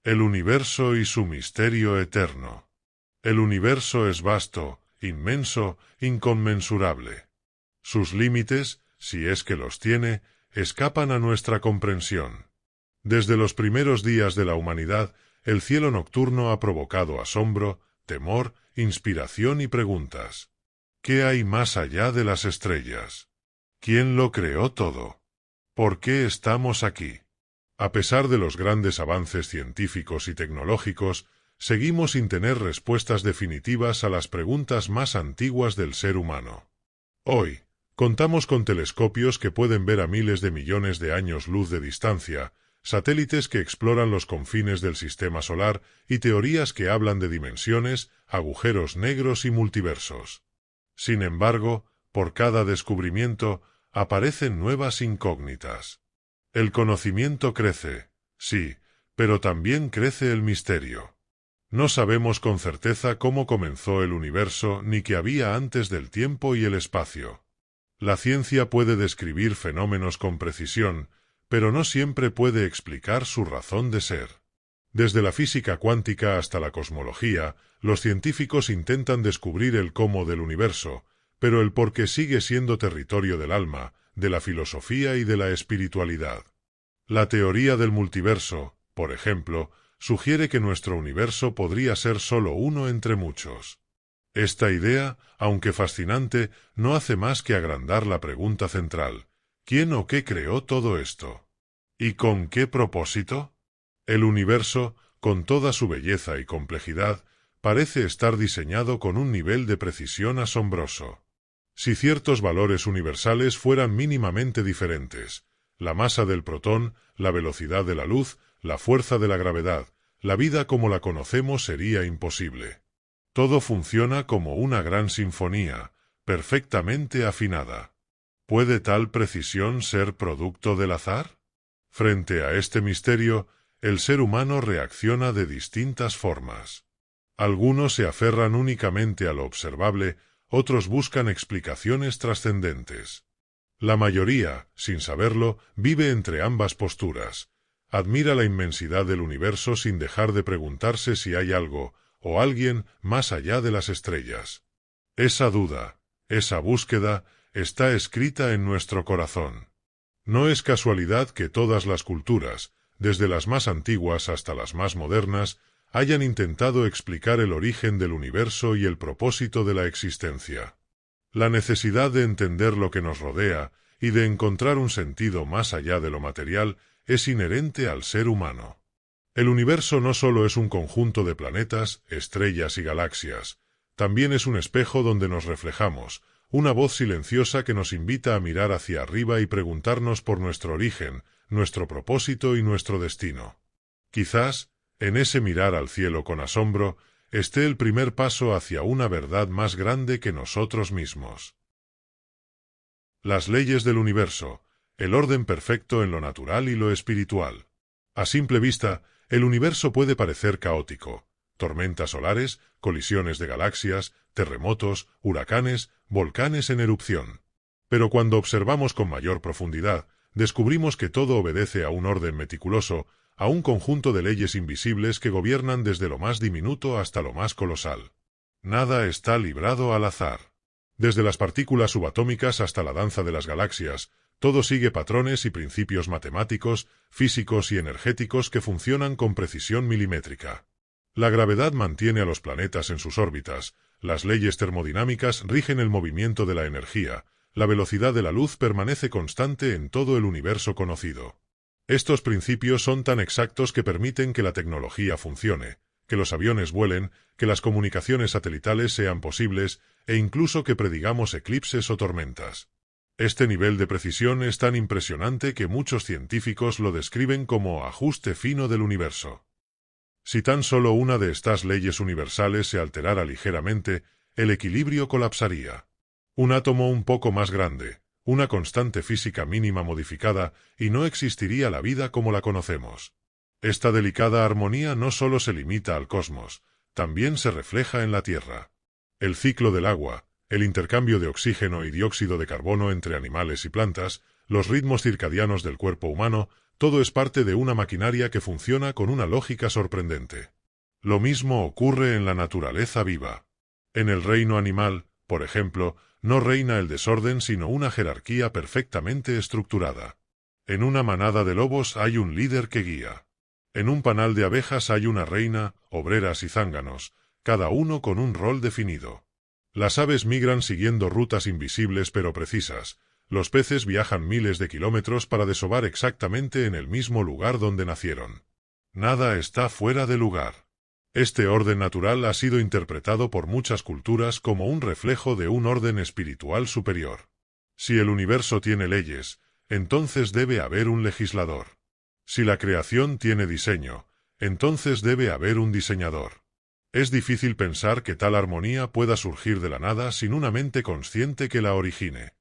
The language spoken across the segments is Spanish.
El universo y su misterio eterno. El universo es vasto, inmenso, inconmensurable. Sus límites, si es que los tiene, escapan a nuestra comprensión. Desde los primeros días de la humanidad, el cielo nocturno ha provocado asombro, temor, inspiración y preguntas. ¿Qué hay más allá de las estrellas? ¿Quién lo creó todo? ¿Por qué estamos aquí? A pesar de los grandes avances científicos y tecnológicos, seguimos sin tener respuestas definitivas a las preguntas más antiguas del ser humano. Hoy, contamos con telescopios que pueden ver a miles de millones de años luz de distancia, satélites que exploran los confines del sistema solar y teorías que hablan de dimensiones, agujeros negros y multiversos. Sin embargo, por cada descubrimiento, aparecen nuevas incógnitas. El conocimiento crece, sí, pero también crece el misterio. No sabemos con certeza cómo comenzó el universo ni qué había antes del tiempo y el espacio. La ciencia puede describir fenómenos con precisión, pero no siempre puede explicar su razón de ser. Desde la física cuántica hasta la cosmología, los científicos intentan descubrir el cómo del universo, pero el por qué sigue siendo territorio del alma, de la filosofía y de la espiritualidad. La teoría del multiverso, por ejemplo, sugiere que nuestro universo podría ser solo uno entre muchos. Esta idea, aunque fascinante, no hace más que agrandar la pregunta central: ¿quién o qué creó todo esto? ¿Y con qué propósito? El universo, con toda su belleza y complejidad, parece estar diseñado con un nivel de precisión asombroso. Si ciertos valores universales fueran mínimamente diferentes, la masa del protón, la velocidad de la luz, la fuerza de la gravedad, la vida como la conocemos sería imposible. Todo funciona como una gran sinfonía, perfectamente afinada. ¿Puede tal precisión ser producto del azar? Frente a este misterio, el ser humano reacciona de distintas formas. Algunos se aferran únicamente a lo observable, otros buscan explicaciones trascendentes. La mayoría, sin saberlo, vive entre ambas posturas. Admira la inmensidad del universo sin dejar de preguntarse si hay algo, o alguien, más allá de las estrellas. Esa duda, esa búsqueda, está escrita en nuestro corazón. No es casualidad que todas las culturas, desde las más antiguas hasta las más modernas, hayan intentado explicar el origen del universo y el propósito de la existencia. La necesidad de entender lo que nos rodea y de encontrar un sentido más allá de lo material es inherente al ser humano. El universo no solo es un conjunto de planetas, estrellas y galaxias, también es un espejo donde nos reflejamos, una voz silenciosa que nos invita a mirar hacia arriba y preguntarnos por nuestro origen, nuestro propósito y nuestro destino. Quizás, en ese mirar al cielo con asombro, esté el primer paso hacia una verdad más grande que nosotros mismos. Las leyes del universo, el orden perfecto en lo natural y lo espiritual. A simple vista, el universo puede parecer caótico: tormentas solares, colisiones de galaxias, terremotos, huracanes, volcanes en erupción. Pero cuando observamos con mayor profundidad, descubrimos que todo obedece a un orden meticuloso, a un conjunto de leyes invisibles que gobiernan desde lo más diminuto hasta lo más colosal. Nada está librado al azar. Desde las partículas subatómicas hasta la danza de las galaxias, todo sigue patrones y principios matemáticos, físicos y energéticos que funcionan con precisión milimétrica. La gravedad mantiene a los planetas en sus órbitas, las leyes termodinámicas rigen el movimiento de la energía, la velocidad de la luz permanece constante en todo el universo conocido. Estos principios son tan exactos que permiten que la tecnología funcione, que los aviones vuelen, que las comunicaciones satelitales sean posibles e incluso que predigamos eclipses o tormentas. Este nivel de precisión es tan impresionante que muchos científicos lo describen como ajuste fino del universo. Si tan solo una de estas leyes universales se alterara ligeramente, el equilibrio colapsaría. Un átomo un poco más grande, una constante física mínima modificada, y no existiría la vida como la conocemos. Esta delicada armonía no solo se limita al cosmos, también se refleja en la Tierra. El ciclo del agua, el intercambio de oxígeno y dióxido de carbono entre animales y plantas, los ritmos circadianos del cuerpo humano, Todo es parte de una maquinaria que funciona con una lógica sorprendente. Lo mismo ocurre en la naturaleza viva. En el reino animal, por ejemplo, no reina el desorden sino una jerarquía perfectamente estructurada. En una manada de lobos hay un líder que guía. En un panal de abejas hay una reina, obreras y zánganos, cada uno con un rol definido. Las aves migran siguiendo rutas invisibles pero precisas. Los peces viajan miles de kilómetros para desovar exactamente en el mismo lugar donde nacieron. Nada está fuera de lugar. Este orden natural ha sido interpretado por muchas culturas como un reflejo de un orden espiritual superior. Si el universo tiene leyes, entonces debe haber un legislador. Si la creación tiene diseño, entonces debe haber un diseñador. Es difícil pensar que tal armonía pueda surgir de la nada sin una mente consciente que la origine.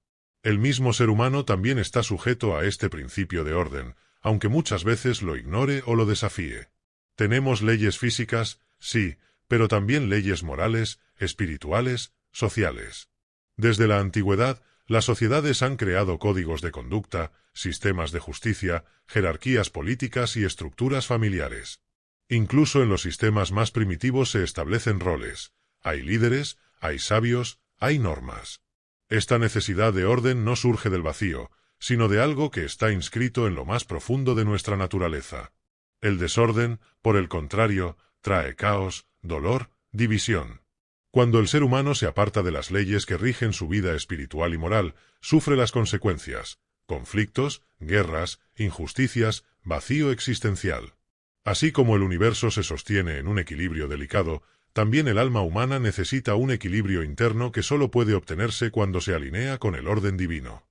El mismo ser humano también está sujeto a este principio de orden, aunque muchas veces lo ignore o lo desafíe. Tenemos leyes físicas, sí, pero también leyes morales, espirituales, sociales. Desde la antigüedad, las sociedades han creado códigos de conducta, sistemas de justicia, jerarquías políticas y estructuras familiares. Incluso en los sistemas más primitivos se establecen roles. Hay líderes, hay sabios, hay normas. Esta necesidad de orden no surge del vacío, sino de algo que está inscrito en lo más profundo de nuestra naturaleza. El desorden, por el contrario, trae caos, dolor, división. Cuando el ser humano se aparta de las leyes que rigen su vida espiritual y moral, sufre las consecuencias: conflictos, guerras, injusticias, vacío existencial. Así como el universo se sostiene en un equilibrio delicado, también el alma humana necesita un equilibrio interno que solo puede obtenerse cuando se alinea con el orden divino.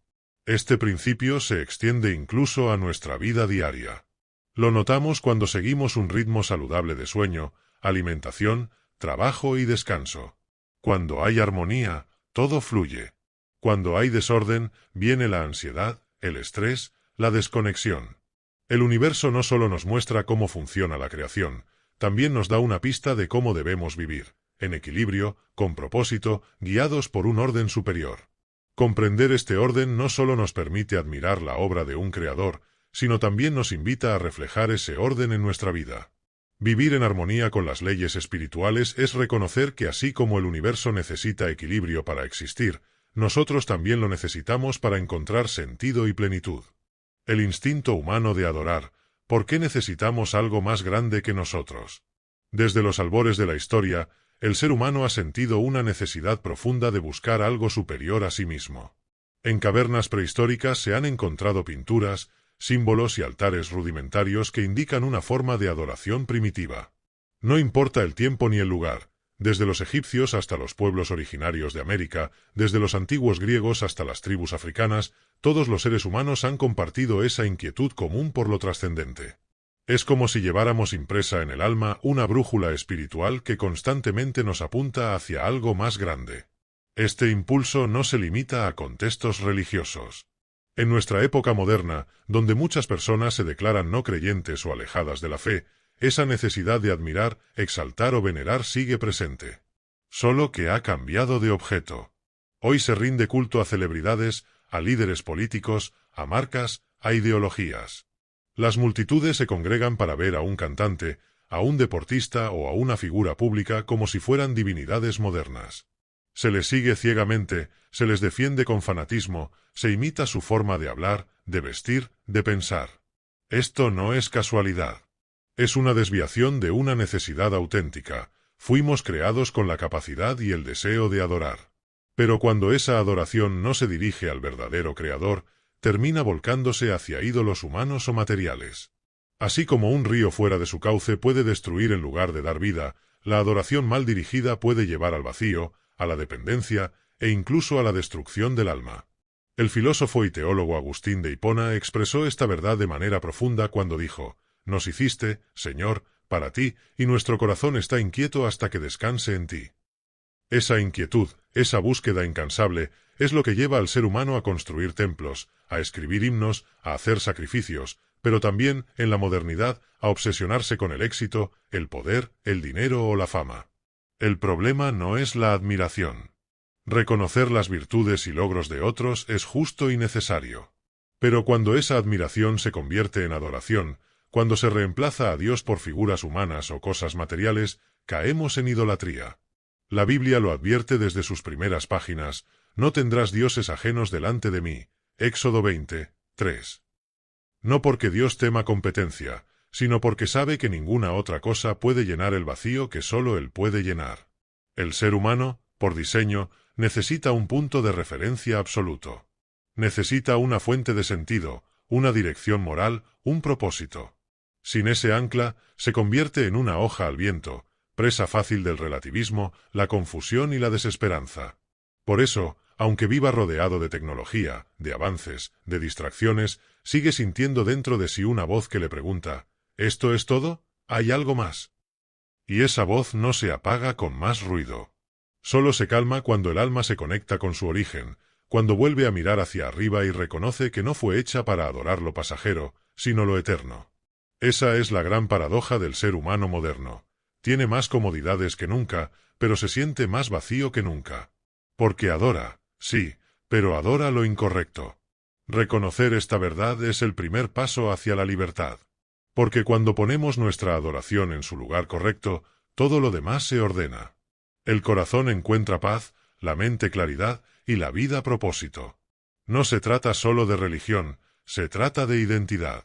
Este principio se extiende incluso a nuestra vida diaria. Lo notamos cuando seguimos un ritmo saludable de sueño, alimentación, trabajo y descanso. Cuando hay armonía, todo fluye. Cuando hay desorden, viene la ansiedad, el estrés, la desconexión. El universo no solo nos muestra cómo funciona la creación, también nos da una pista de cómo debemos vivir, en equilibrio, con propósito, guiados por un orden superior. Comprender este orden no solo nos permite admirar la obra de un creador, sino también nos invita a reflejar ese orden en nuestra vida. Vivir en armonía con las leyes espirituales es reconocer que así como el universo necesita equilibrio para existir, nosotros también lo necesitamos para encontrar sentido y plenitud. El instinto humano de adorar, ¿por qué necesitamos algo más grande que nosotros? Desde los albores de la historia, el ser humano ha sentido una necesidad profunda de buscar algo superior a sí mismo. En cavernas prehistóricas se han encontrado pinturas, símbolos y altares rudimentarios que indican una forma de adoración primitiva. No importa el tiempo ni el lugar, desde los egipcios hasta los pueblos originarios de América, desde los antiguos griegos hasta las tribus africanas, todos los seres humanos han compartido esa inquietud común por lo trascendente. Es como si lleváramos impresa en el alma una brújula espiritual que constantemente nos apunta hacia algo más grande. Este impulso no se limita a contextos religiosos. En nuestra época moderna, donde muchas personas se declaran no creyentes o alejadas de la fe, esa necesidad de admirar, exaltar o venerar sigue presente. Solo que ha cambiado de objeto. Hoy se rinde culto a celebridades, a líderes políticos, a marcas, a ideologías. Las multitudes se congregan para ver a un cantante, a un deportista o a una figura pública como si fueran divinidades modernas. Se les sigue ciegamente, se les defiende con fanatismo, se imita su forma de hablar, de vestir, de pensar. Esto no es casualidad. Es una desviación de una necesidad auténtica. Fuimos creados con la capacidad y el deseo de adorar. Pero cuando esa adoración no se dirige al verdadero creador, termina volcándose hacia ídolos humanos o materiales. Así como un río fuera de su cauce puede destruir en lugar de dar vida, la adoración mal dirigida puede llevar al vacío, a la dependencia e incluso a la destrucción del alma. El filósofo y teólogo Agustín de Hipona expresó esta verdad de manera profunda cuando dijo: «Nos hiciste, Señor, para ti, y nuestro corazón está inquieto hasta que descanse en ti». Esa inquietud, esa búsqueda incansable, es lo que lleva al ser humano a construir templos, a escribir himnos, a hacer sacrificios, pero también, en la modernidad, a obsesionarse con el éxito, el poder, el dinero o la fama. El problema no es la admiración. Reconocer las virtudes y logros de otros es justo y necesario. Pero cuando esa admiración se convierte en adoración, cuando se reemplaza a Dios por figuras humanas o cosas materiales, caemos en idolatría. La Biblia lo advierte desde sus primeras páginas: no tendrás dioses ajenos delante de mí. Éxodo 20, 3. No porque Dios tema competencia, sino porque sabe que ninguna otra cosa puede llenar el vacío que solo Él puede llenar. El ser humano, por diseño, necesita un punto de referencia absoluto. Necesita una fuente de sentido, una dirección moral, un propósito. Sin ese ancla, se convierte en una hoja al viento, presa fácil del relativismo, la confusión y la desesperanza. Por eso, aunque viva rodeado de tecnología, de avances, de distracciones, sigue sintiendo dentro de sí una voz que le pregunta: ¿esto es todo? ¿Hay algo más? Y esa voz no se apaga con más ruido. Solo se calma cuando el alma se conecta con su origen, cuando vuelve a mirar hacia arriba y reconoce que no fue hecha para adorar lo pasajero, sino lo eterno. Esa es la gran paradoja del ser humano moderno. Tiene más comodidades que nunca, pero se siente más vacío que nunca. Porque adora, sí, pero adora lo incorrecto. Reconocer esta verdad es el primer paso hacia la libertad. Porque cuando ponemos nuestra adoración en su lugar correcto, todo lo demás se ordena. El corazón encuentra paz, la mente claridad y la vida propósito. No se trata solo de religión, se trata de identidad.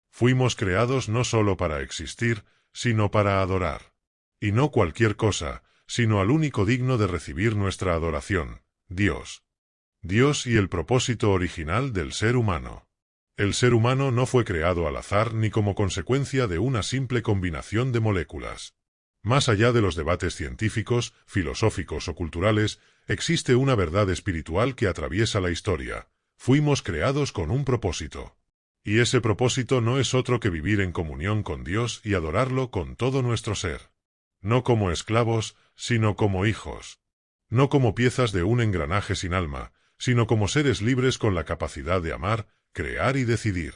Fuimos creados no solo para existir, sino para adorar. Y no cualquier cosa, sino al único digno de recibir nuestra adoración: Dios. Dios y el propósito original del ser humano. El ser humano no fue creado al azar ni como consecuencia de una simple combinación de moléculas. Más allá de los debates científicos, filosóficos o culturales, existe una verdad espiritual que atraviesa la historia: fuimos creados con un propósito. Y ese propósito no es otro que vivir en comunión con Dios y adorarlo con todo nuestro ser. No como esclavos, sino como hijos. No como piezas de un engranaje sin alma, sino como seres libres con la capacidad de amar, crear y decidir.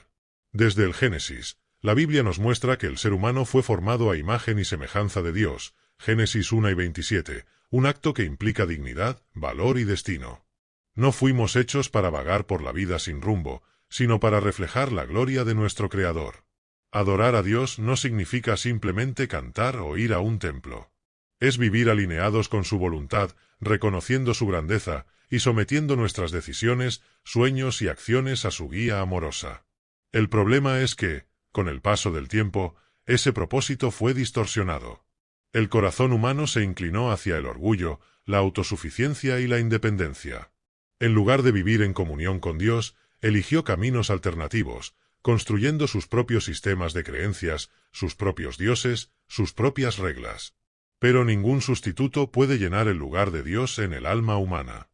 Desde el Génesis, la Biblia nos muestra que el ser humano fue formado a imagen y semejanza de Dios. Génesis 1 y 27, un acto que implica dignidad, valor y destino. No fuimos hechos para vagar por la vida sin rumbo, sino para reflejar la gloria de nuestro Creador. Adorar a Dios no significa simplemente cantar o ir a un templo. Es vivir alineados con su voluntad, reconociendo su grandeza y sometiendo nuestras decisiones, sueños y acciones a su guía amorosa. El problema es que, con el paso del tiempo, ese propósito fue distorsionado. El corazón humano se inclinó hacia el orgullo, la autosuficiencia y la independencia. En lugar de vivir en comunión con Dios, eligió caminos alternativos, construyendo sus propios sistemas de creencias, sus propios dioses, sus propias reglas. Pero ningún sustituto puede llenar el lugar de Dios en el alma humana.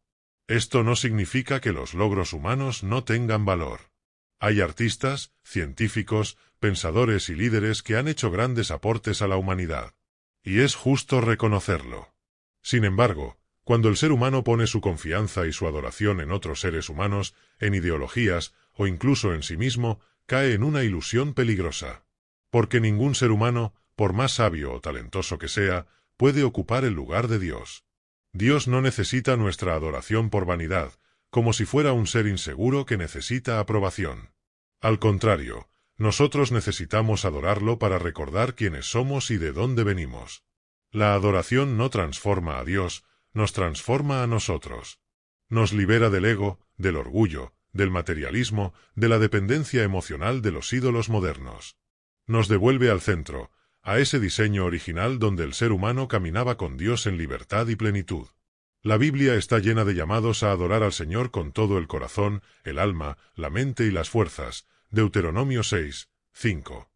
Esto no significa que los logros humanos no tengan valor. Hay artistas, científicos, pensadores y líderes que han hecho grandes aportes a la humanidad. Y es justo reconocerlo. Sin embargo, cuando el ser humano pone su confianza y su adoración en otros seres humanos, en ideologías o incluso en sí mismo, cae en una ilusión peligrosa. Porque ningún ser humano, por más sabio o talentoso que sea, puede ocupar el lugar de Dios. Dios no necesita nuestra adoración por vanidad, como si fuera un ser inseguro que necesita aprobación. Al contrario, nosotros necesitamos adorarlo para recordar quiénes somos y de dónde venimos. La adoración no transforma a Dios, nos transforma a nosotros. Nos libera del ego, del orgullo, del materialismo, de la dependencia emocional de los ídolos modernos. Nos devuelve al centro, a ese diseño original donde el ser humano caminaba con Dios en libertad y plenitud. La Biblia está llena de llamados a adorar al Señor con todo el corazón, el alma, la mente y las fuerzas. Deuteronomio 6, 5.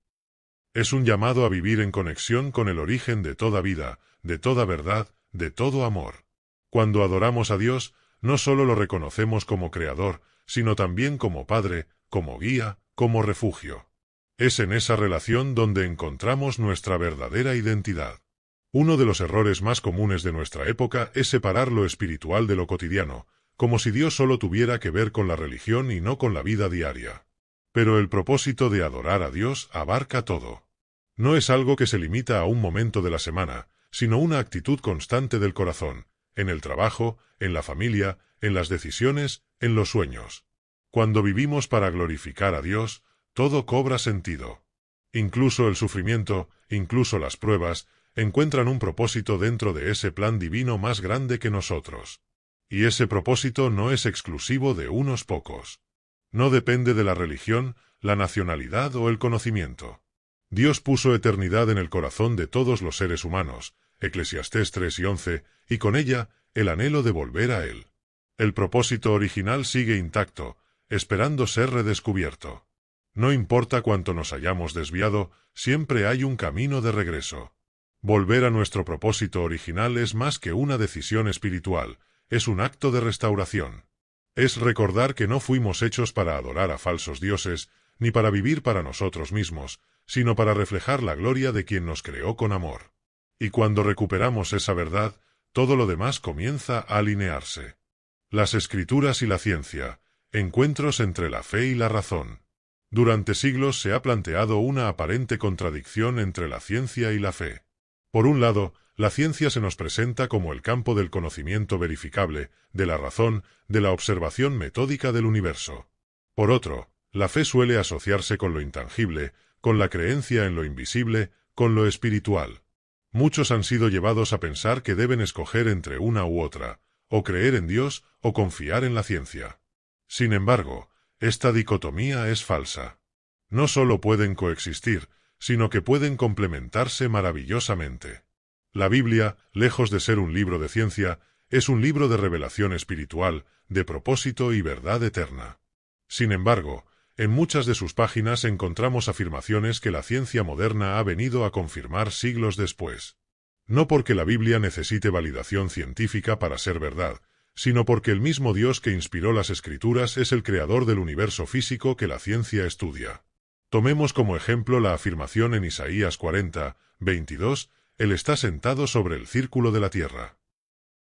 Es un llamado a vivir en conexión con el origen de toda vida, de toda verdad, de todo amor. Cuando adoramos a Dios, no solo lo reconocemos como Creador, sino también como Padre, como guía, como refugio. Es en esa relación donde encontramos nuestra verdadera identidad. Uno de los errores más comunes de nuestra época es separar lo espiritual de lo cotidiano, como si Dios solo tuviera que ver con la religión y no con la vida diaria. Pero el propósito de adorar a Dios abarca todo. No es algo que se limita a un momento de la semana, sino una actitud constante del corazón, en el trabajo, en la familia, en las decisiones, en los sueños. Cuando vivimos para glorificar a Dios, todo cobra sentido. Incluso el sufrimiento, incluso las pruebas, encuentran un propósito dentro de ese plan divino más grande que nosotros. Y ese propósito no es exclusivo de unos pocos. No depende de la religión, la nacionalidad o el conocimiento. Dios puso eternidad en el corazón de todos los seres humanos, Eclesiastés 3:11, y con ella, el anhelo de volver a Él. El propósito original sigue intacto, esperando ser redescubierto. No importa cuánto nos hayamos desviado, siempre hay un camino de regreso. Volver a nuestro propósito original es más que una decisión espiritual, es un acto de restauración. Es recordar que no fuimos hechos para adorar a falsos dioses, ni para vivir para nosotros mismos, sino para reflejar la gloria de quien nos creó con amor. Y cuando recuperamos esa verdad, todo lo demás comienza a alinearse. Las Escrituras y la ciencia, encuentros entre la fe y la razón. Durante siglos se ha planteado una aparente contradicción entre la ciencia y la fe. Por un lado, la ciencia se nos presenta como el campo del conocimiento verificable, de la razón, de la observación metódica del universo. Por otro, la fe suele asociarse con lo intangible, con la creencia en lo invisible, con lo espiritual. Muchos han sido llevados a pensar que deben escoger entre una u otra, o creer en Dios o confiar en la ciencia. Sin embargo, esta dicotomía es falsa. No solo pueden coexistir, sino que pueden complementarse maravillosamente. La Biblia, lejos de ser un libro de ciencia, es un libro de revelación espiritual, de propósito y verdad eterna. Sin embargo, en muchas de sus páginas encontramos afirmaciones que la ciencia moderna ha venido a confirmar siglos después. No porque la Biblia necesite validación científica para ser verdad, sino porque el mismo Dios que inspiró las Escrituras es el creador del universo físico que la ciencia estudia. Tomemos como ejemplo la afirmación en Isaías 40:22, Él está sentado sobre el círculo de la tierra.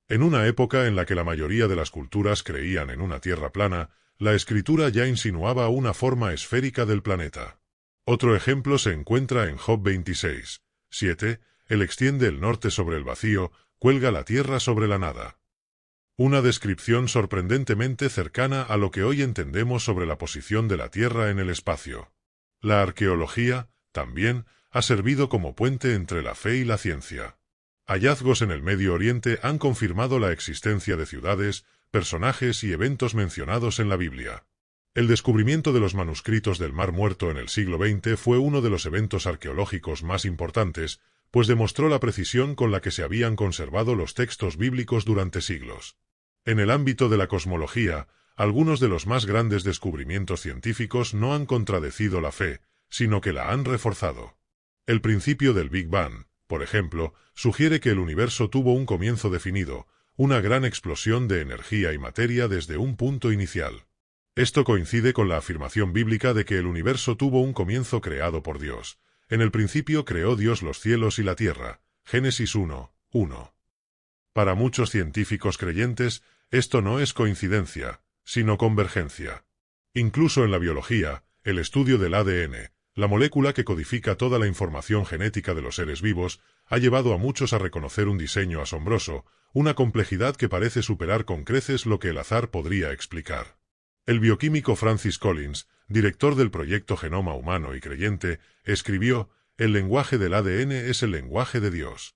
En una época en la que la mayoría de las culturas creían en una tierra plana, la Escritura ya insinuaba una forma esférica del planeta. Otro ejemplo se encuentra en Job 26:7, Él extiende el norte sobre el vacío, cuelga la tierra sobre la nada. Una descripción sorprendentemente cercana a lo que hoy entendemos sobre la posición de la Tierra en el espacio. La arqueología, también, ha servido como puente entre la fe y la ciencia. Hallazgos en el Medio Oriente han confirmado la existencia de ciudades, personajes y eventos mencionados en la Biblia. El descubrimiento de los manuscritos del Mar Muerto en el siglo XX fue uno de los eventos arqueológicos más importantes, pues demostró la precisión con la que se habían conservado los textos bíblicos durante siglos. En el ámbito de la cosmología, algunos de los más grandes descubrimientos científicos no han contradecido la fe, sino que la han reforzado. El principio del Big Bang, por ejemplo, sugiere que el universo tuvo un comienzo definido, una gran explosión de energía y materia desde un punto inicial. Esto coincide con la afirmación bíblica de que el universo tuvo un comienzo creado por Dios. En el principio creó Dios los cielos y la tierra. Génesis 1:1. Para muchos científicos creyentes, esto no es coincidencia, sino convergencia. Incluso en la biología, el estudio del ADN, la molécula que codifica toda la información genética de los seres vivos, ha llevado a muchos a reconocer un diseño asombroso, una complejidad que parece superar con creces lo que el azar podría explicar. El bioquímico Francis Collins, director del proyecto Genoma Humano y creyente, escribió: «El lenguaje del ADN es el lenguaje de Dios».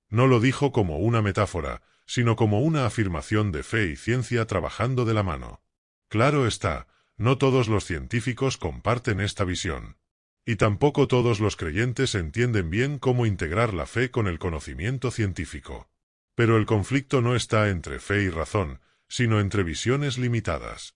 No lo dijo como una metáfora, sino como una afirmación de fe y ciencia trabajando de la mano. Claro está, no todos los científicos comparten esta visión. Y tampoco todos los creyentes entienden bien cómo integrar la fe con el conocimiento científico. Pero el conflicto no está entre fe y razón, sino entre visiones limitadas.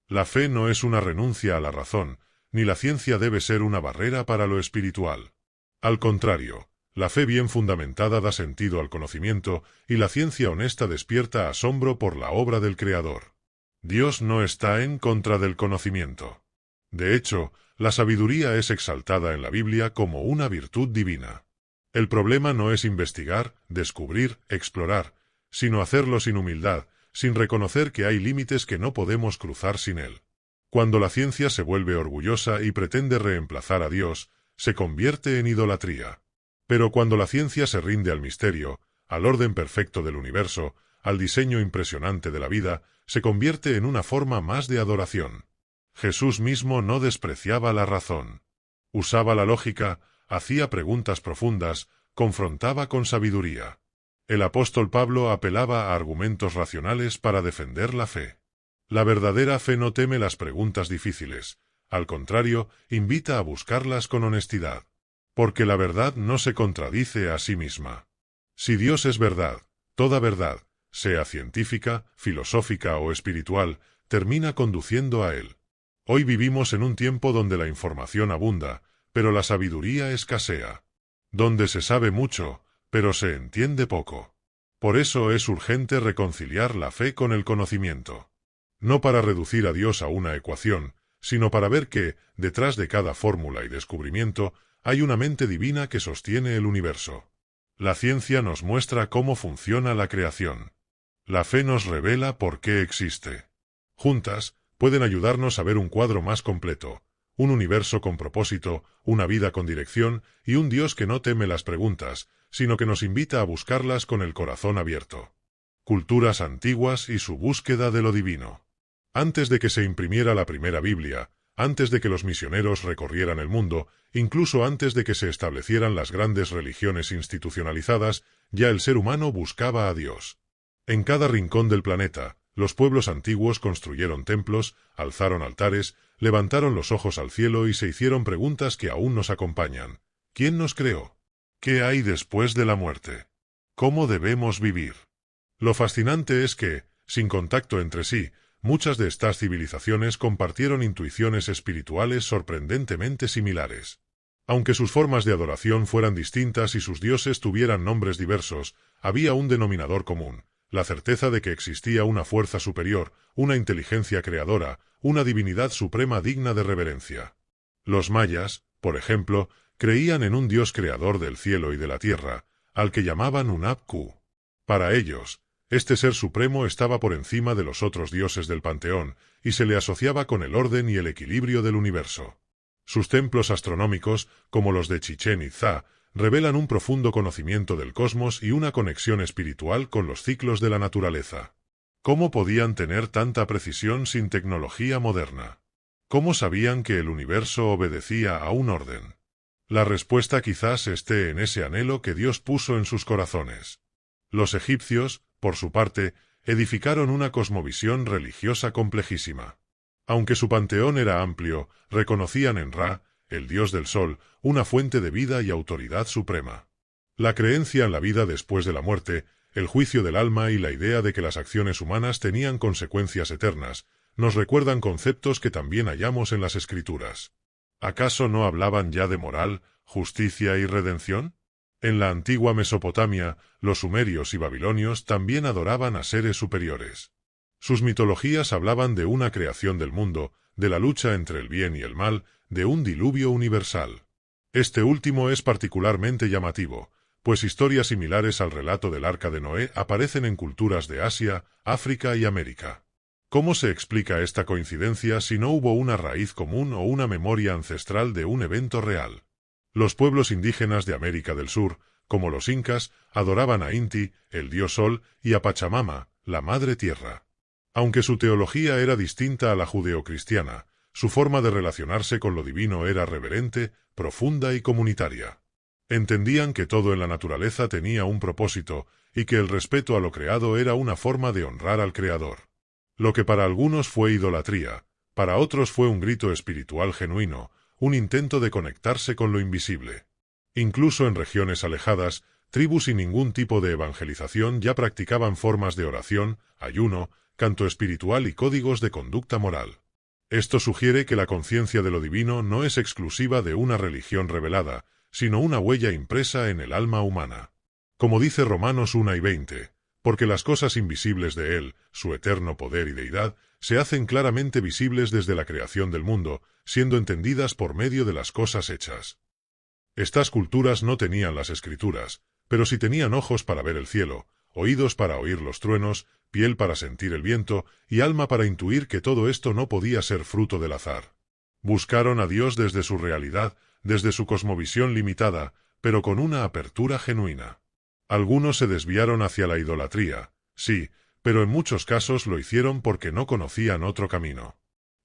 La fe no es una renuncia a la razón, ni la ciencia debe ser una barrera para lo espiritual. Al contrario, la fe bien fundamentada da sentido al conocimiento, y la ciencia honesta despierta asombro por la obra del Creador. Dios no está en contra del conocimiento. De hecho, la sabiduría es exaltada en la Biblia como una virtud divina. El problema no es investigar, descubrir, explorar, sino hacerlo sin humildad, sin reconocer que hay límites que no podemos cruzar sin él. Cuando la ciencia se vuelve orgullosa y pretende reemplazar a Dios, se convierte en idolatría. Pero cuando la ciencia se rinde al misterio, al orden perfecto del universo, al diseño impresionante de la vida, se convierte en una forma más de adoración. Jesús mismo no despreciaba la razón. Usaba la lógica, hacía preguntas profundas, confrontaba con sabiduría. El apóstol Pablo apelaba a argumentos racionales para defender la fe. La verdadera fe no teme las preguntas difíciles, al contrario, invita a buscarlas con honestidad. Porque la verdad no se contradice a sí misma. Si Dios es verdad, toda verdad, sea científica, filosófica o espiritual, termina conduciendo a Él. Hoy vivimos en un tiempo donde la información abunda, pero la sabiduría escasea. Donde se sabe mucho, pero se entiende poco. Por eso es urgente reconciliar la fe con el conocimiento. No para reducir a Dios a una ecuación, sino para ver que, detrás de cada fórmula y descubrimiento, hay una mente divina que sostiene el universo. La ciencia nos muestra cómo funciona la creación. La fe nos revela por qué existe. Juntas, pueden ayudarnos a ver un cuadro más completo, un universo con propósito, una vida con dirección y un Dios que no teme las preguntas, sino que nos invita a buscarlas con el corazón abierto. Culturas antiguas y su búsqueda de lo divino. Antes de que se imprimiera la primera Biblia, antes de que los misioneros recorrieran el mundo, incluso antes de que se establecieran las grandes religiones institucionalizadas, ya el ser humano buscaba a Dios. En cada rincón del planeta, los pueblos antiguos construyeron templos, alzaron altares, levantaron los ojos al cielo y se hicieron preguntas que aún nos acompañan. ¿Quién nos creó? ¿Qué hay después de la muerte? ¿Cómo debemos vivir? Lo fascinante es que, sin contacto entre sí, muchas de estas civilizaciones compartieron intuiciones espirituales sorprendentemente similares. Aunque sus formas de adoración fueran distintas y sus dioses tuvieran nombres diversos, había un denominador común: la certeza de que existía una fuerza superior, una inteligencia creadora, una divinidad suprema digna de reverencia. Los mayas, por ejemplo, creían en un dios creador del cielo y de la tierra, al que llamaban Hunab-Ku. Para ellos, este ser supremo estaba por encima de los otros dioses del panteón, y se le asociaba con el orden y el equilibrio del universo. Sus templos astronómicos, como los de Chichén Itzá, revelan un profundo conocimiento del cosmos y una conexión espiritual con los ciclos de la naturaleza. ¿Cómo podían tener tanta precisión sin tecnología moderna? ¿Cómo sabían que el universo obedecía a un orden? La respuesta quizás esté en ese anhelo que Dios puso en sus corazones. Los egipcios, por su parte, edificaron una cosmovisión religiosa complejísima. Aunque su panteón era amplio, reconocían en Ra, el dios del sol, una fuente de vida y autoridad suprema. La creencia en la vida después de la muerte, el juicio del alma y la idea de que las acciones humanas tenían consecuencias eternas, nos recuerdan conceptos que también hallamos en las Escrituras. ¿Acaso no hablaban ya de moral, justicia y redención? En la antigua Mesopotamia, los sumerios y babilonios también adoraban a seres superiores. Sus mitologías hablaban de una creación del mundo, de la lucha entre el bien y el mal, de un diluvio universal. Este último es particularmente llamativo, pues historias similares al relato del Arca de Noé aparecen en culturas de Asia, África y América. ¿Cómo se explica esta coincidencia si no hubo una raíz común o una memoria ancestral de un evento real? Los pueblos indígenas de América del Sur, como los incas, adoraban a Inti, el dios Sol, y a Pachamama, la Madre Tierra. Aunque su teología era distinta a la judeocristiana, su forma de relacionarse con lo divino era reverente, profunda y comunitaria. Entendían que todo en la naturaleza tenía un propósito, y que el respeto a lo creado era una forma de honrar al Creador. Lo que para algunos fue idolatría, para otros fue un grito espiritual genuino, un intento de conectarse con lo invisible. Incluso en regiones alejadas, tribus sin ningún tipo de evangelización ya practicaban formas de oración, ayuno, canto espiritual y códigos de conducta moral. Esto sugiere que la conciencia de lo divino no es exclusiva de una religión revelada, sino una huella impresa en el alma humana. Como dice Romanos 1 y 20, porque las cosas invisibles de Él, su eterno poder y deidad, se hacen claramente visibles desde la creación del mundo, siendo entendidas por medio de las cosas hechas. Estas culturas no tenían las Escrituras, pero sí tenían ojos para ver el cielo, oídos para oír los truenos, piel para sentir el viento y alma para intuir que todo esto no podía ser fruto del azar. Buscaron a Dios desde su realidad, desde su cosmovisión limitada, pero con una apertura genuina. Algunos se desviaron hacia la idolatría, sí, pero en muchos casos lo hicieron porque no conocían otro camino.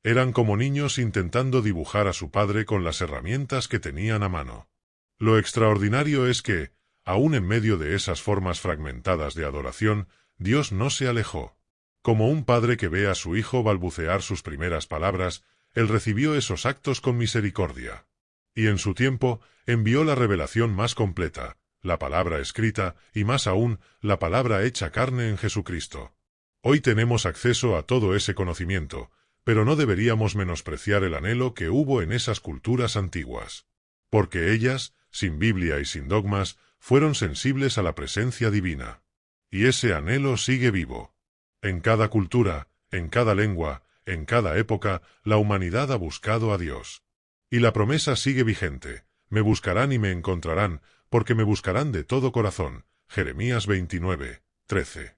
Eran como niños intentando dibujar a su padre con las herramientas que tenían a mano. Lo extraordinario es que, aun en medio de esas formas fragmentadas de adoración, Dios no se alejó. Como un padre que ve a su hijo balbucear sus primeras palabras, él recibió esos actos con misericordia. Y en su tiempo, envió la revelación más completa, la palabra escrita, y más aún, la palabra hecha carne en Jesucristo. Hoy tenemos acceso a todo ese conocimiento, pero no deberíamos menospreciar el anhelo que hubo en esas culturas antiguas. Porque ellas, sin Biblia y sin dogmas, fueron sensibles a la presencia divina. Y ese anhelo sigue vivo. En cada cultura, en cada lengua, en cada época, la humanidad ha buscado a Dios. Y la promesa sigue vigente: me buscarán y me encontrarán, porque me buscarán de todo corazón. Jeremías 29, 13.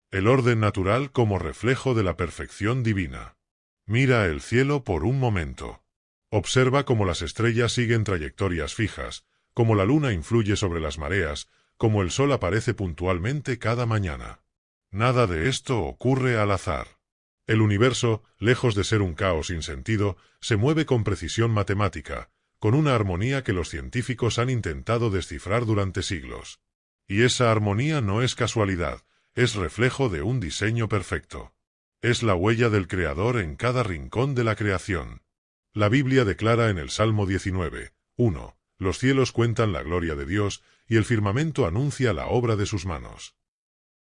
El orden natural como reflejo de la perfección divina. Mira el cielo por un momento. Observa cómo las estrellas siguen trayectorias fijas, cómo la luna influye sobre las mareas, cómo el sol aparece puntualmente cada mañana. Nada de esto ocurre al azar. El universo, lejos de ser un caos sin sentido, se mueve con precisión matemática, con una armonía que los científicos han intentado descifrar durante siglos. Y esa armonía no es casualidad, es reflejo de un diseño perfecto. Es la huella del Creador en cada rincón de la creación. La Biblia declara en el Salmo 19, 1, los cielos cuentan la gloria de Dios, y el firmamento anuncia la obra de sus manos.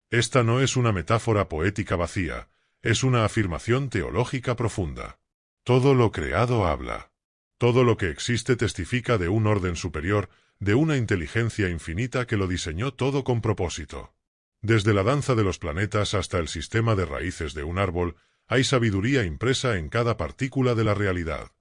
Esta no es una metáfora poética vacía, es una afirmación teológica profunda. Todo lo creado habla. Todo lo que existe testifica de un orden superior, de una inteligencia infinita que lo diseñó todo con propósito. Desde la danza de los planetas hasta el sistema de raíces de un árbol, hay sabiduría impresa en cada partícula de la realidad.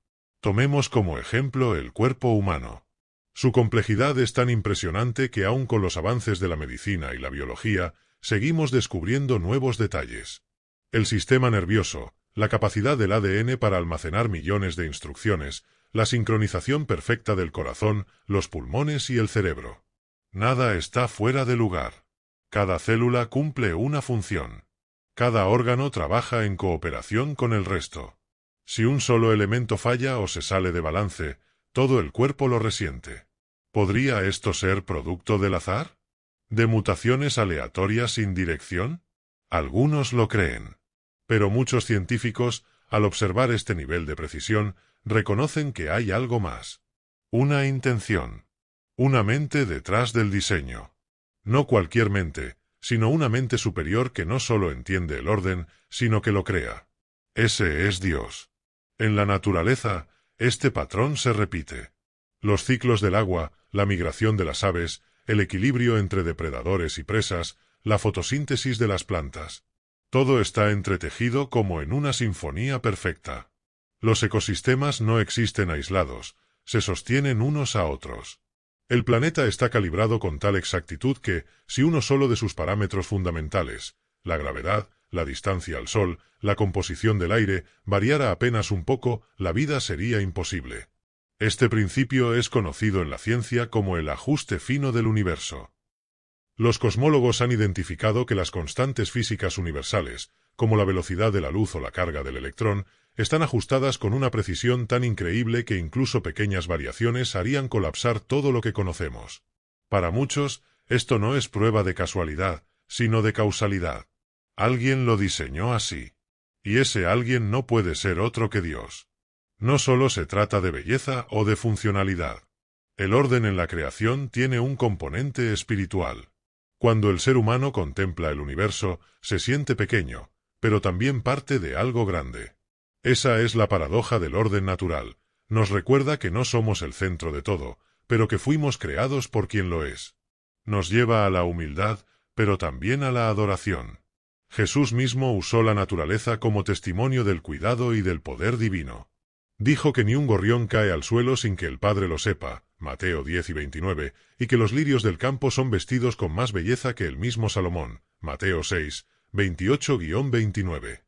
Tomemos como ejemplo el cuerpo humano. Su complejidad es tan impresionante que aun con los avances de la medicina y la biología, seguimos descubriendo nuevos detalles. El sistema nervioso, la capacidad del ADN para almacenar millones de instrucciones, la sincronización perfecta del corazón, los pulmones y el cerebro. Nada está fuera de lugar. Cada célula cumple una función. Cada órgano trabaja en cooperación con el resto. Si un solo elemento falla o se sale de balance, todo el cuerpo lo resiente. ¿Podría esto ser producto del azar? ¿De mutaciones aleatorias sin dirección? Algunos lo creen. Pero muchos científicos, al observar este nivel de precisión, reconocen que hay algo más. Una intención. Una mente detrás del diseño. No cualquier mente, sino una mente superior que no solo entiende el orden, sino que lo crea. Ese es Dios. En la naturaleza, este patrón se repite. Los ciclos del agua, la migración de las aves, el equilibrio entre depredadores y presas, la fotosíntesis de las plantas. Todo está entretejido como en una sinfonía perfecta. Los ecosistemas no existen aislados, se sostienen unos a otros. El planeta está calibrado con tal exactitud que, si uno solo de sus parámetros fundamentales, la gravedad, la distancia al Sol, la composición del aire, variara apenas un poco, la vida sería imposible. Este principio es conocido en la ciencia como el ajuste fino del universo. Los cosmólogos han identificado que las constantes físicas universales, como la velocidad de la luz o la carga del electrón, están ajustadas con una precisión tan increíble que incluso pequeñas variaciones harían colapsar todo lo que conocemos. Para muchos, esto no es prueba de casualidad, sino de causalidad. Alguien lo diseñó así. Y ese alguien no puede ser otro que Dios. No solo se trata de belleza o de funcionalidad. El orden en la creación tiene un componente espiritual. Cuando el ser humano contempla el universo, se siente pequeño, pero también parte de algo grande. Esa es la paradoja del orden natural. Nos recuerda que no somos el centro de todo, pero que fuimos creados por quien lo es. Nos lleva a la humildad, pero también a la adoración. Jesús mismo usó la naturaleza como testimonio del cuidado y del poder divino. Dijo que ni un gorrión cae al suelo sin que el Padre lo sepa, Mateo 10 y 29, y que los lirios del campo son vestidos con más belleza que el mismo Salomón, Mateo 6, 28-29.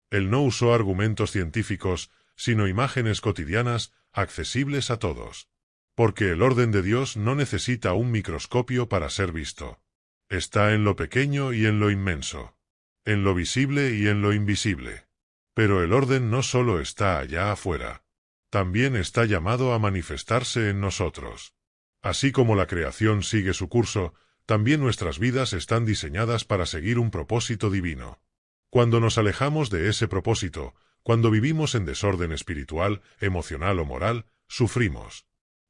Él no usó argumentos científicos, sino imágenes cotidianas, accesibles a todos. Porque el orden de Dios no necesita un microscopio para ser visto. Está en lo pequeño y en lo inmenso. En lo visible y en lo invisible. Pero el orden no solo está allá afuera. También está llamado a manifestarse en nosotros. Así como la creación sigue su curso, también nuestras vidas están diseñadas para seguir un propósito divino. Cuando nos alejamos de ese propósito, cuando vivimos en desorden espiritual, emocional o moral, sufrimos.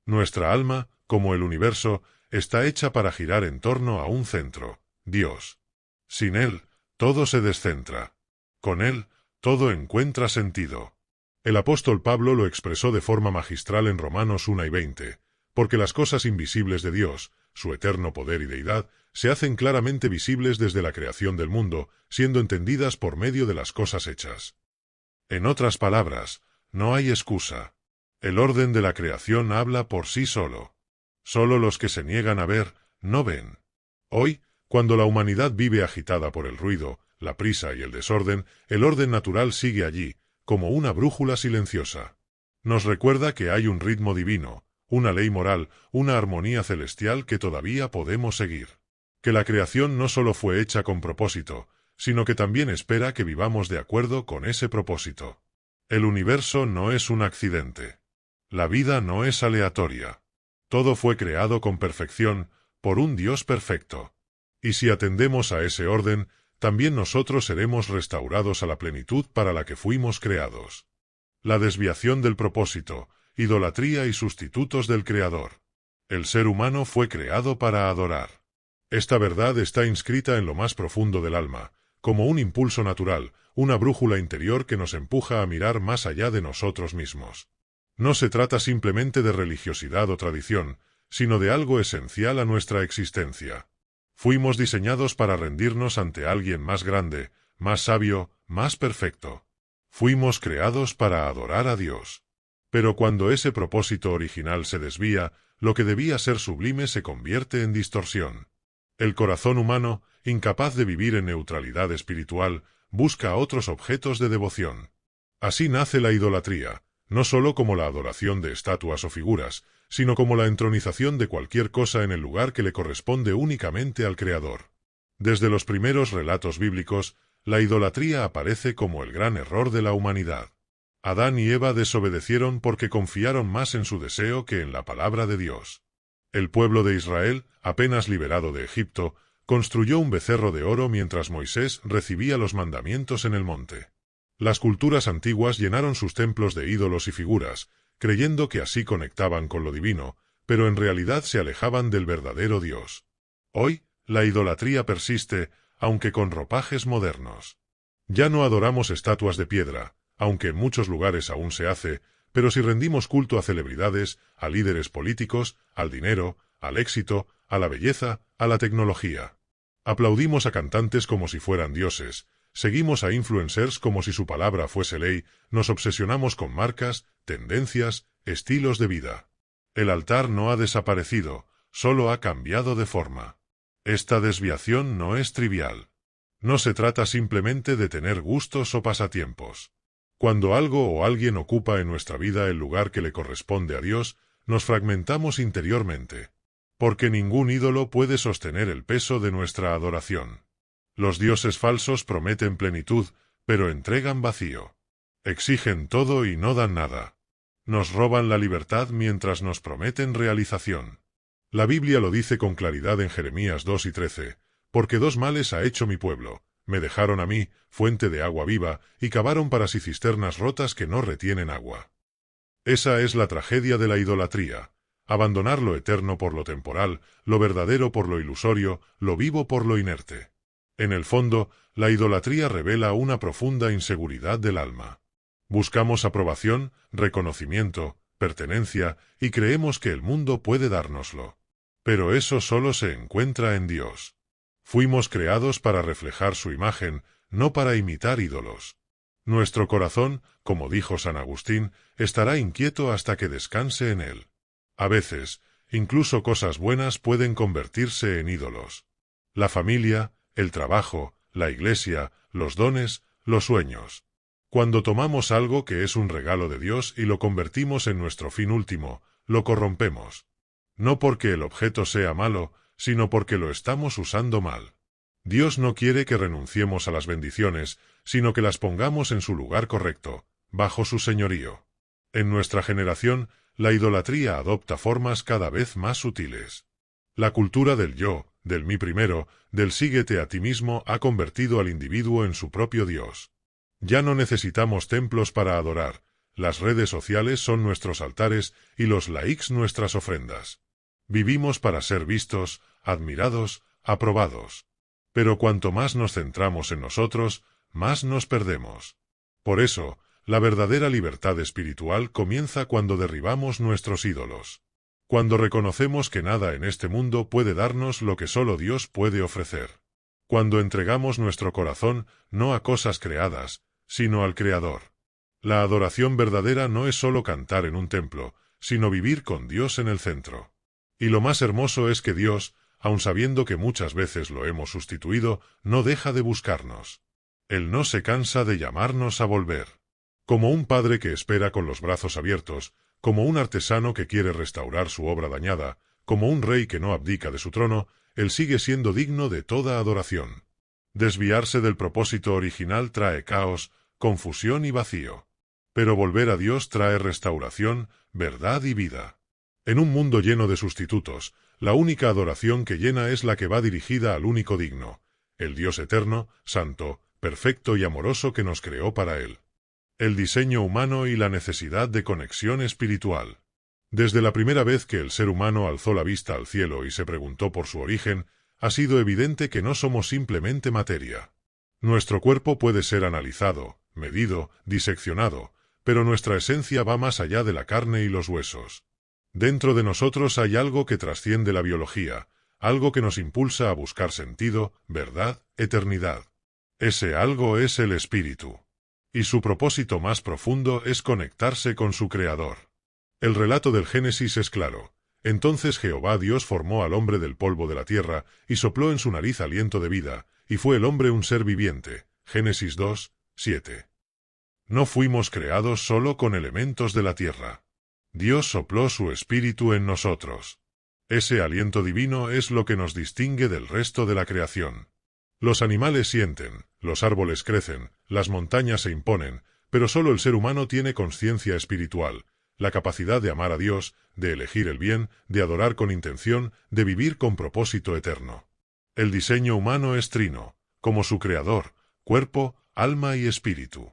Nuestra alma, como el universo, está hecha para girar en torno a un centro, Dios. Sin Él, todo se descentra. Con Él, todo encuentra sentido. El apóstol Pablo lo expresó de forma magistral en Romanos 1 y 20, porque las cosas invisibles de Dios, su eterno poder y deidad, se hacen claramente visibles desde la creación del mundo, siendo entendidas por medio de las cosas hechas. En otras palabras, no hay excusa. El orden de la creación habla por sí solo. Solo los que se niegan a ver, no ven. Hoy, cuando la humanidad vive agitada por el ruido, la prisa y el desorden, el orden natural sigue allí, como una brújula silenciosa. Nos recuerda que hay un ritmo divino, una ley moral, una armonía celestial que todavía podemos seguir. Que la creación no solo fue hecha con propósito, sino que también espera que vivamos de acuerdo con ese propósito. El universo no es un accidente. La vida no es aleatoria. Todo fue creado con perfección, por un Dios perfecto. Y si atendemos a ese orden, también nosotros seremos restaurados a la plenitud para la que fuimos creados. La desviación del propósito, idolatría y sustitutos del Creador. El ser humano fue creado para adorar. Esta verdad está inscrita en lo más profundo del alma, como un impulso natural, una brújula interior que nos empuja a mirar más allá de nosotros mismos. No se trata simplemente de religiosidad o tradición, sino de algo esencial a nuestra existencia. Fuimos diseñados para rendirnos ante alguien más grande, más sabio, más perfecto. Fuimos creados para adorar a Dios. Pero cuando ese propósito original se desvía, lo que debía ser sublime se convierte en distorsión. El corazón humano, incapaz de vivir en neutralidad espiritual, busca otros objetos de devoción. Así nace la idolatría, no solo como la adoración de estatuas o figuras, sino como la entronización de cualquier cosa en el lugar que le corresponde únicamente al Creador. Desde los primeros relatos bíblicos, la idolatría aparece como el gran error de la humanidad. Adán y Eva desobedecieron porque confiaron más en su deseo que en la palabra de Dios. El pueblo de Israel, apenas liberado de Egipto, construyó un becerro de oro mientras Moisés recibía los mandamientos en el monte. Las culturas antiguas llenaron sus templos de ídolos y figuras, creyendo que así conectaban con lo divino, pero en realidad se alejaban del verdadero Dios. Hoy, la idolatría persiste, aunque con ropajes modernos. Ya no adoramos estatuas de piedra, aunque en muchos lugares aún se hace, pero si rendimos culto a celebridades, a líderes políticos, al dinero, al éxito, a la belleza, a la tecnología. Aplaudimos a cantantes como si fueran dioses, seguimos a influencers como si su palabra fuese ley, nos obsesionamos con marcas, tendencias, estilos de vida. El altar no ha desaparecido, solo ha cambiado de forma. Esta desviación no es trivial. No se trata simplemente de tener gustos o pasatiempos. Cuando algo o alguien ocupa en nuestra vida el lugar que le corresponde a Dios, nos fragmentamos interiormente. Porque ningún ídolo puede sostener el peso de nuestra adoración. Los dioses falsos prometen plenitud, pero entregan vacío. Exigen todo y no dan nada. Nos roban la libertad mientras nos prometen realización. La Biblia lo dice con claridad en Jeremías 2 y 13, porque dos males ha hecho mi pueblo. Me dejaron a mí, fuente de agua viva, y cavaron para sí cisternas rotas que no retienen agua. Esa es la tragedia de la idolatría. Abandonar lo eterno por lo temporal, lo verdadero por lo ilusorio, lo vivo por lo inerte. En el fondo, la idolatría revela una profunda inseguridad del alma. Buscamos aprobación, reconocimiento, pertenencia, y creemos que el mundo puede dárnoslo. Pero eso solo se encuentra en Dios. Fuimos creados para reflejar su imagen, no para imitar ídolos. Nuestro corazón, como dijo San Agustín, estará inquieto hasta que descanse en él. A veces, incluso cosas buenas pueden convertirse en ídolos. La familia, el trabajo, la iglesia, los dones, los sueños. Cuando tomamos algo que es un regalo de Dios y lo convertimos en nuestro fin último, lo corrompemos. No porque el objeto sea malo, sino porque lo estamos usando mal. Dios no quiere que renunciemos a las bendiciones, sino que las pongamos en su lugar correcto, bajo su señorío. En nuestra generación, la idolatría adopta formas cada vez más sutiles. La cultura del yo, del mí primero, del síguete a ti mismo ha convertido al individuo en su propio Dios. Ya no necesitamos templos para adorar, las redes sociales son nuestros altares y los likes nuestras ofrendas. Vivimos para ser vistos, admirados, aprobados. Pero cuanto más nos centramos en nosotros, más nos perdemos. Por eso, la verdadera libertad espiritual comienza cuando derribamos nuestros ídolos. Cuando reconocemos que nada en este mundo puede darnos lo que solo Dios puede ofrecer. Cuando entregamos nuestro corazón no a cosas creadas, sino al Creador. La adoración verdadera no es solo cantar en un templo, sino vivir con Dios en el centro. Y lo más hermoso es que Dios, aun sabiendo que muchas veces lo hemos sustituido, no deja de buscarnos. Él no se cansa de llamarnos a volver. Como un padre que espera con los brazos abiertos, como un artesano que quiere restaurar su obra dañada, como un rey que no abdica de su trono, Él sigue siendo digno de toda adoración. Desviarse del propósito original trae caos, confusión y vacío. Pero volver a Dios trae restauración, verdad y vida. En un mundo lleno de sustitutos, la única adoración que llena es la que va dirigida al único digno, el Dios eterno, santo, perfecto y amoroso que nos creó para Él. El diseño humano y la necesidad de conexión espiritual. Desde la primera vez que el ser humano alzó la vista al cielo y se preguntó por su origen, ha sido evidente que no somos simplemente materia. Nuestro cuerpo puede ser analizado, medido, diseccionado, pero nuestra esencia va más allá de la carne y los huesos. Dentro de nosotros hay algo que trasciende la biología, algo que nos impulsa a buscar sentido, verdad, eternidad. Ese algo es el espíritu. Y su propósito más profundo es conectarse con su Creador. El relato del Génesis es claro. Entonces Jehová Dios formó al hombre del polvo de la tierra, y sopló en su nariz aliento de vida, y fue el hombre un ser viviente. Génesis 2, 7. No fuimos creados solo con elementos de la tierra. Dios sopló su espíritu en nosotros. Ese aliento divino es lo que nos distingue del resto de la creación. Los animales sienten, los árboles crecen, las montañas se imponen, pero solo el ser humano tiene conciencia espiritual, la capacidad de amar a Dios, de elegir el bien, de adorar con intención, de vivir con propósito eterno. El diseño humano es trino, como su creador, cuerpo, alma y espíritu.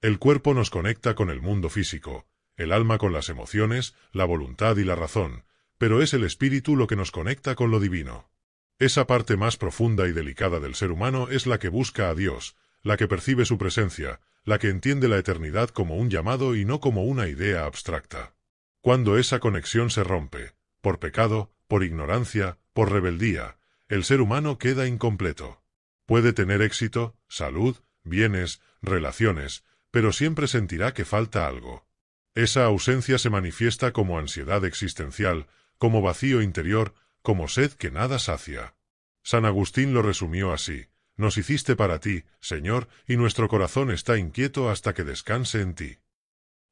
El cuerpo nos conecta con el mundo físico, el alma con las emociones, la voluntad y la razón, pero es el espíritu lo que nos conecta con lo divino. Esa parte más profunda y delicada del ser humano es la que busca a Dios, la que percibe su presencia, la que entiende la eternidad como un llamado y no como una idea abstracta. Cuando esa conexión se rompe, por pecado, por ignorancia, por rebeldía, el ser humano queda incompleto. Puede tener éxito, salud, bienes, relaciones, pero siempre sentirá que falta algo. Esa ausencia se manifiesta como ansiedad existencial, como vacío interior, como sed que nada sacia. San Agustín lo resumió así: nos hiciste para ti, Señor, y nuestro corazón está inquieto hasta que descanse en ti.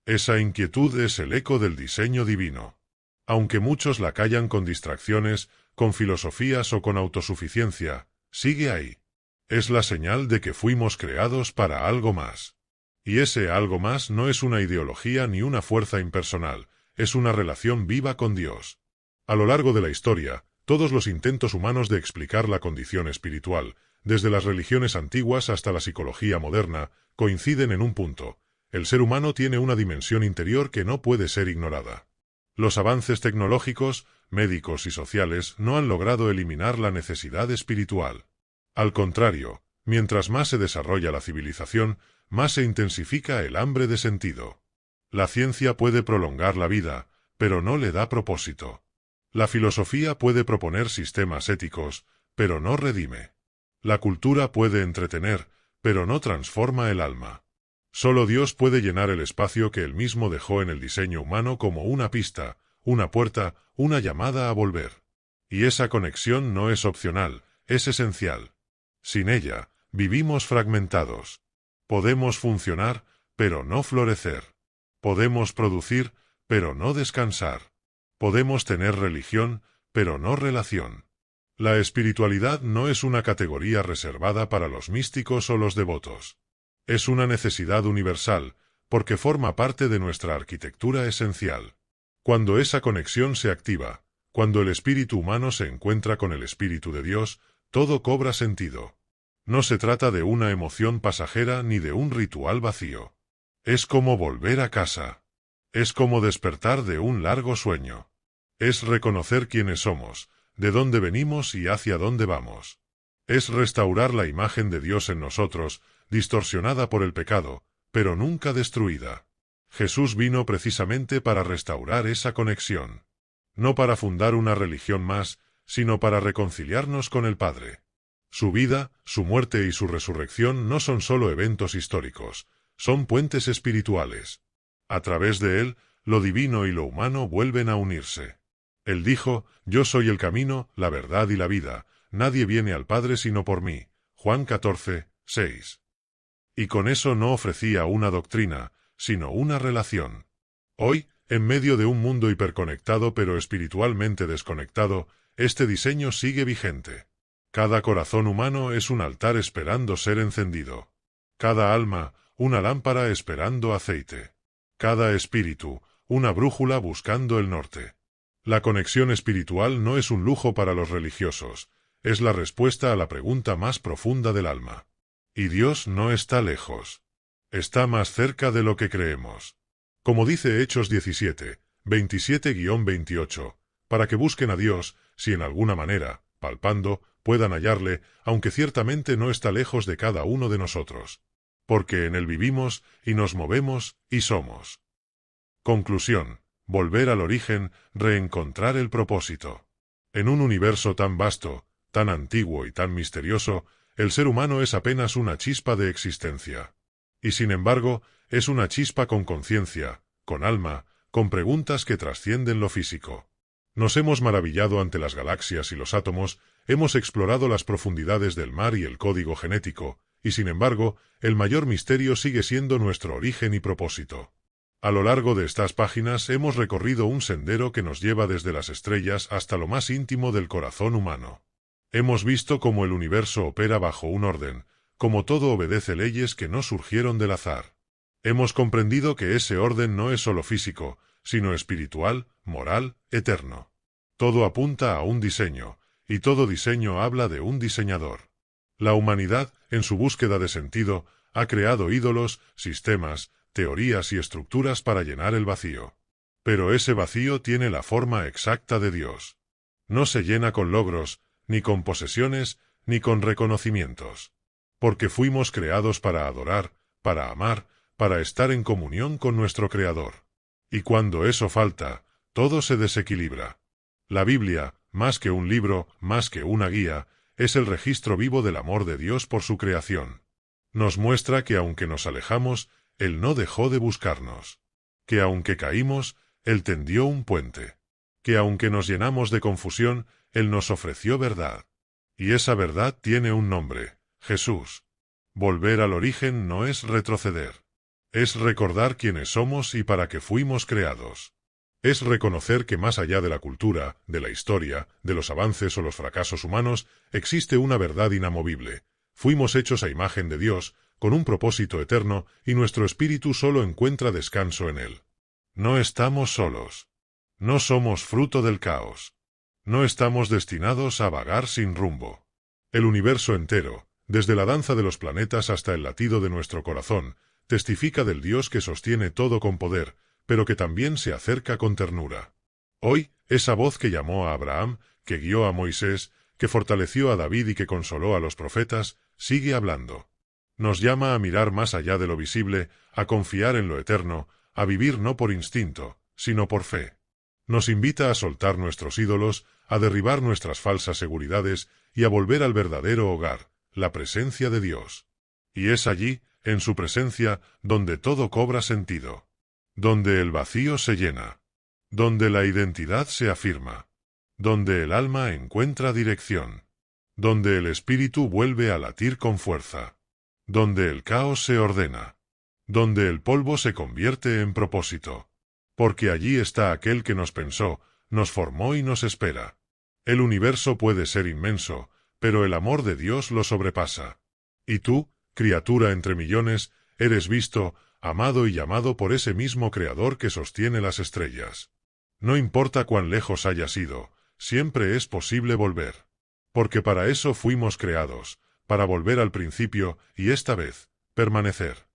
Esa inquietud es el eco del diseño divino. Aunque muchos la callan con distracciones, con filosofías o con autosuficiencia, sigue ahí. Es la señal de que fuimos creados para algo más. Y ese algo más no es una ideología ni una fuerza impersonal, es una relación viva con Dios. A lo largo de la historia, todos los intentos humanos de explicar la condición espiritual, desde las religiones antiguas hasta la psicología moderna, coinciden en un punto: el ser humano tiene una dimensión interior que no puede ser ignorada. Los avances tecnológicos, médicos y sociales no han logrado eliminar la necesidad espiritual. Al contrario, mientras más se desarrolla la civilización, más se intensifica el hambre de sentido. La ciencia puede prolongar la vida, pero no le da propósito. La filosofía puede proponer sistemas éticos, pero no redime. La cultura puede entretener, pero no transforma el alma. Solo Dios puede llenar el espacio que Él mismo dejó en el diseño humano como una pista, una puerta, una llamada a volver. Y esa conexión no es opcional, es esencial. Sin ella, vivimos fragmentados. Podemos funcionar, pero no florecer. Podemos producir, pero no descansar. Podemos tener religión, pero no relación. La espiritualidad no es una categoría reservada para los místicos o los devotos. Es una necesidad universal, porque forma parte de nuestra arquitectura esencial. Cuando esa conexión se activa, cuando el espíritu humano se encuentra con el espíritu de Dios, todo cobra sentido. No se trata de una emoción pasajera ni de un ritual vacío. Es como volver a casa. Es como despertar de un largo sueño. Es reconocer quiénes somos, de dónde venimos y hacia dónde vamos. Es restaurar la imagen de Dios en nosotros, distorsionada por el pecado, pero nunca destruida. Jesús vino precisamente para restaurar esa conexión. No para fundar una religión más, sino para reconciliarnos con el Padre. Su vida, su muerte y su resurrección no son solo eventos históricos, son puentes espirituales. A través de él, lo divino y lo humano vuelven a unirse. Él dijo, «Yo soy el camino, la verdad y la vida, nadie viene al Padre sino por mí». Juan 14, 6. Y con eso no ofrecía una doctrina, sino una relación. Hoy, en medio de un mundo hiperconectado pero espiritualmente desconectado, este diseño sigue vigente. Cada corazón humano es un altar esperando ser encendido. Cada alma, una lámpara esperando aceite. Cada espíritu, una brújula buscando el norte. La conexión espiritual no es un lujo para los religiosos, es la respuesta a la pregunta más profunda del alma. Y Dios no está lejos. Está más cerca de lo que creemos. Como dice Hechos 17, 27-28, para que busquen a Dios, si en alguna manera, palpando, puedan hallarle, aunque ciertamente no está lejos de cada uno de nosotros. Porque en él vivimos, y nos movemos, y somos. Conclusión. Volver al origen, reencontrar el propósito. En un universo tan vasto, tan antiguo y tan misterioso, el ser humano es apenas una chispa de existencia. Y sin embargo, es una chispa con conciencia, con alma, con preguntas que trascienden lo físico. Nos hemos maravillado ante las galaxias y los átomos, hemos explorado las profundidades del mar y el código genético, y sin embargo, el mayor misterio sigue siendo nuestro origen y propósito. A lo largo de estas páginas hemos recorrido un sendero que nos lleva desde las estrellas hasta lo más íntimo del corazón humano. Hemos visto cómo el universo opera bajo un orden, cómo todo obedece leyes que no surgieron del azar. Hemos comprendido que ese orden no es solo físico, sino espiritual, moral, eterno. Todo apunta a un diseño, y todo diseño habla de un diseñador. La humanidad, en su búsqueda de sentido, ha creado ídolos, sistemas, teorías y estructuras para llenar el vacío. Pero ese vacío tiene la forma exacta de Dios. No se llena con logros, ni con posesiones, ni con reconocimientos. Porque fuimos creados para adorar, para amar, para estar en comunión con nuestro Creador. Y cuando eso falta, todo se desequilibra. La Biblia, más que un libro, más que una guía, es el registro vivo del amor de Dios por su creación. Nos muestra que aunque nos alejamos, Él no dejó de buscarnos. Que aunque caímos, Él tendió un puente. Que aunque nos llenamos de confusión, Él nos ofreció verdad. Y esa verdad tiene un nombre, Jesús. Volver al origen no es retroceder. Es recordar quiénes somos y para qué fuimos creados. Es reconocer que más allá de la cultura, de la historia, de los avances o los fracasos humanos, existe una verdad inamovible. Fuimos hechos a imagen de Dios, con un propósito eterno, y nuestro espíritu solo encuentra descanso en él. No estamos solos. No somos fruto del caos. No estamos destinados a vagar sin rumbo. El universo entero, desde la danza de los planetas hasta el latido de nuestro corazón, testifica del Dios que sostiene todo con poder, pero que también se acerca con ternura. Hoy, esa voz que llamó a Abraham, que guió a Moisés, que fortaleció a David y que consoló a los profetas, sigue hablando. Nos llama a mirar más allá de lo visible, a confiar en lo eterno, a vivir no por instinto, sino por fe. Nos invita a soltar nuestros ídolos, a derribar nuestras falsas seguridades y a volver al verdadero hogar, la presencia de Dios. Y es allí, en su presencia, donde todo cobra sentido. Donde el vacío se llena. Donde la identidad se afirma. Donde el alma encuentra dirección. Donde el espíritu vuelve a latir con fuerza. Donde el caos se ordena. Donde el polvo se convierte en propósito. Porque allí está aquel que nos pensó, nos formó y nos espera. El universo puede ser inmenso, pero el amor de Dios lo sobrepasa. Y tú, criatura entre millones, eres visto, amado y llamado por ese mismo Creador que sostiene las estrellas. No importa cuán lejos hayas ido, siempre es posible volver. Porque para eso fuimos creados, para volver al principio, y esta vez, permanecer.